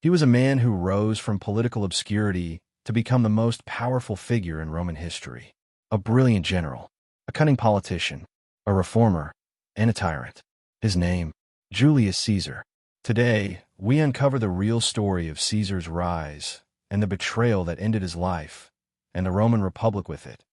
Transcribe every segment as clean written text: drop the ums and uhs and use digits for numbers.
He was a man who rose from political obscurity to become the most powerful figure in Roman history. A brilliant general, a cunning politician, a reformer, and a tyrant. His name, Julius Caesar. Today, we uncover the real story of Caesar's rise and the betrayal that ended his life, and the Roman Republic with it.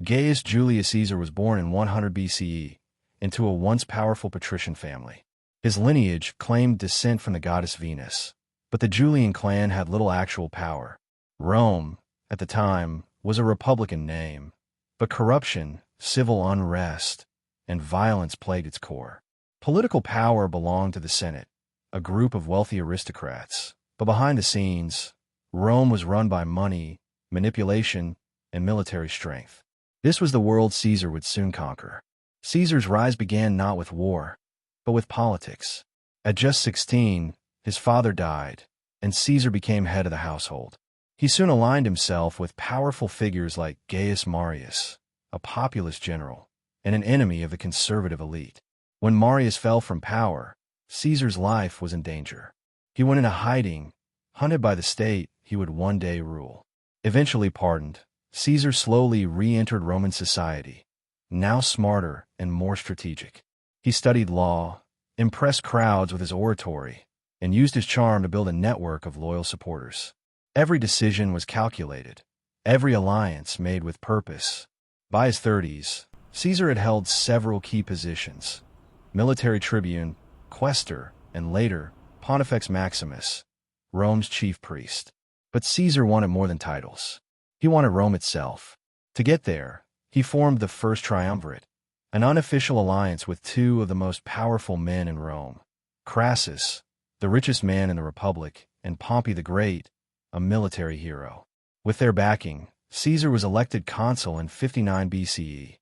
Gaius Julius Caesar was born in 100 BCE into a once powerful patrician family. His lineage claimed descent from the goddess Venus, but the Julian clan had little actual power. Rome, at the time, was a republican name, but corruption, civil unrest, and violence plagued its core. Political power belonged to the Senate, a group of wealthy aristocrats, but behind the scenes, Rome was run by money, manipulation, and military strength. This was the world Caesar would soon conquer. Caesar's rise began not with war, but with politics. At just 16, his father died, and Caesar became head of the household. He soon aligned himself with powerful figures like Gaius Marius, a populist general, and an enemy of the conservative elite. When Marius fell from power, Caesar's life was in danger. He went into hiding, hunted by the state he would one day rule. Eventually pardoned, Caesar slowly re-entered Roman society, now smarter and more strategic. He studied law, impressed crowds with his oratory, and used his charm to build a network of loyal supporters. Every decision was calculated, every alliance made with purpose. By his 30s, Caesar had held several key positions: military tribune, quaestor, and later, Pontifex Maximus, Rome's chief priest. But Caesar wanted more than titles. He wanted Rome itself. To get there, he formed the First Triumvirate, an unofficial alliance with two of the most powerful men in Rome: Crassus, the richest man in the Republic, and Pompey the Great, a military hero. With their backing, Caesar was elected consul in 59 BCE,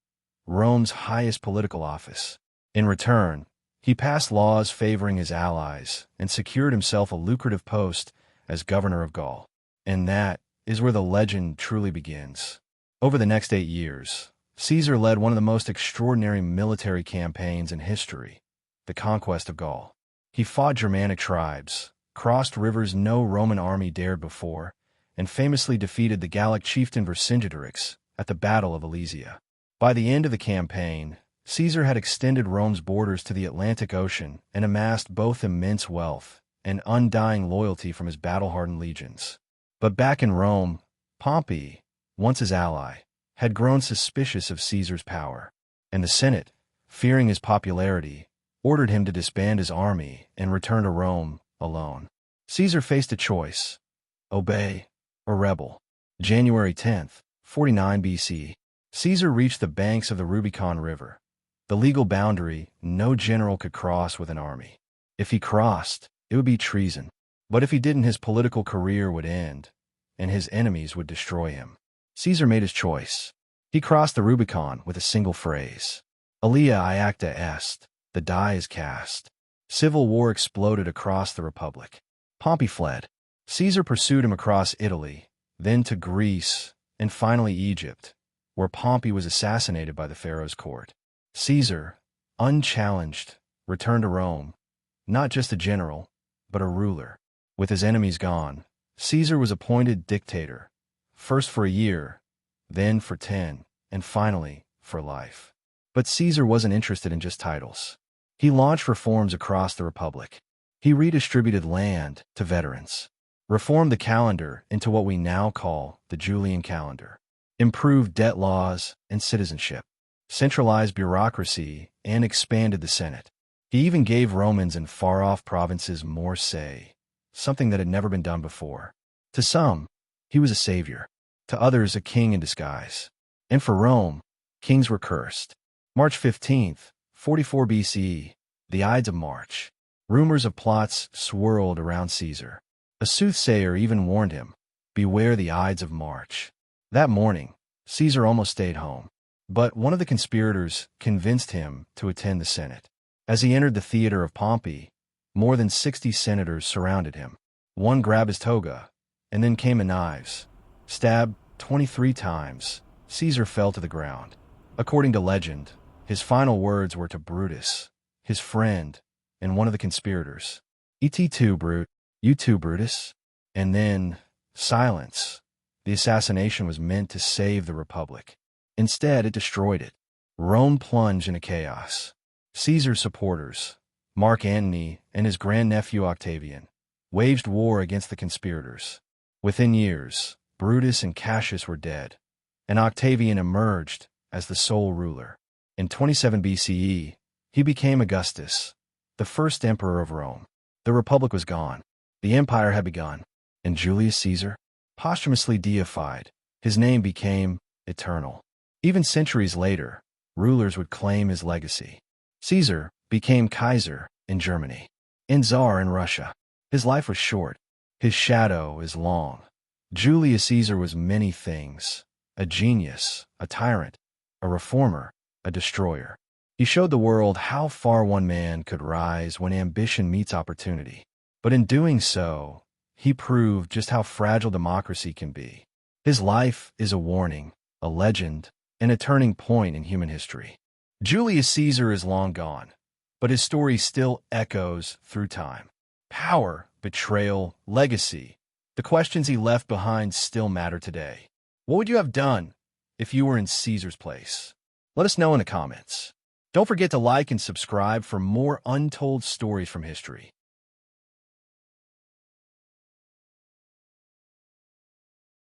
Rome's highest political office. In return, he passed laws favoring his allies and secured himself a lucrative post as governor of Gaul. And that is where the legend truly begins. Over the next 8 years, Caesar led one of the most extraordinary military campaigns in history, the conquest of Gaul. He fought Germanic tribes, crossed rivers no Roman army dared before, and famously defeated the Gallic chieftain Vercingetorix at the Battle of Alesia. By the end of the campaign, Caesar had extended Rome's borders to the Atlantic Ocean and amassed both immense wealth and undying loyalty from his battle-hardened legions. But back in Rome, Pompey, once his ally, had grown suspicious of Caesar's power, and the Senate, fearing his popularity, ordered him to disband his army and return to Rome alone. Caesar faced a choice: obey or rebel. January 10th, 49 BC. Caesar reached the banks of the Rubicon River, the legal boundary no general could cross with an army. If he crossed, it would be treason. But if he didn't, his political career would end, and his enemies would destroy him. Caesar made his choice. He crossed the Rubicon with a single phrase: Alia iacta est, the die is cast. Civil war exploded across the Republic. Pompey fled. Caesar pursued him across Italy, then to Greece, and finally Egypt, where Pompey was assassinated by the pharaoh's court. Caesar, unchallenged, returned to Rome, not just a general, but a ruler. With his enemies gone, Caesar was appointed dictator, first for a year, then for 10, and finally for life. But Caesar wasn't interested in just titles. He launched reforms across the Republic. He redistributed land to veterans, reformed the calendar into what we now call the Julian calendar, improved debt laws and citizenship, centralized bureaucracy, and expanded the Senate. He even gave Romans in far-off provinces more say, something that had never been done before. To some, he was a savior. To others, a king in disguise. And for Rome, kings were cursed. March 15th, 44 BCE, the Ides of March. Rumors of plots swirled around Caesar. A soothsayer even warned him, beware the Ides of March. That morning, Caesar almost stayed home. But one of the conspirators convinced him to attend the Senate. As he entered the theater of Pompey, more than 60 senators surrounded him. One grabbed his toga, and then came the knives. Stabbed 23 times, Caesar fell to the ground. According to legend, his final words were to Brutus, his friend, and one of the conspirators: "Et tu, Brute, You too, Brutus. And then, silence. The assassination was meant to save the Republic. Instead, it destroyed it. Rome plunged into chaos. Caesar's supporters, Mark Antony and his grandnephew Octavian, waged war against the conspirators. Within years, Brutus and Cassius were dead, and Octavian emerged as the sole ruler. In 27 BCE, he became Augustus, the first emperor of Rome. The Republic was gone. The empire had begun. And Julius Caesar, posthumously deified, his name became eternal. Even centuries later, rulers would claim his legacy. Caesar became Kaiser in Germany, and Tsar in Russia. His life was short. His shadow is long. Julius Caesar was many things: a genius, a tyrant, a reformer, a destroyer. He showed the world how far one man could rise when ambition meets opportunity. But in doing so, he proved just how fragile democracy can be. His life is a warning, a legend, and a turning point in human history. Julius Caesar is long gone, but his story still echoes through time. Power, betrayal, legacy. The questions he left behind still matter today. What would you have done if you were in Caesar's place? Let us know in the comments. Don't forget to like and subscribe for more untold stories from history.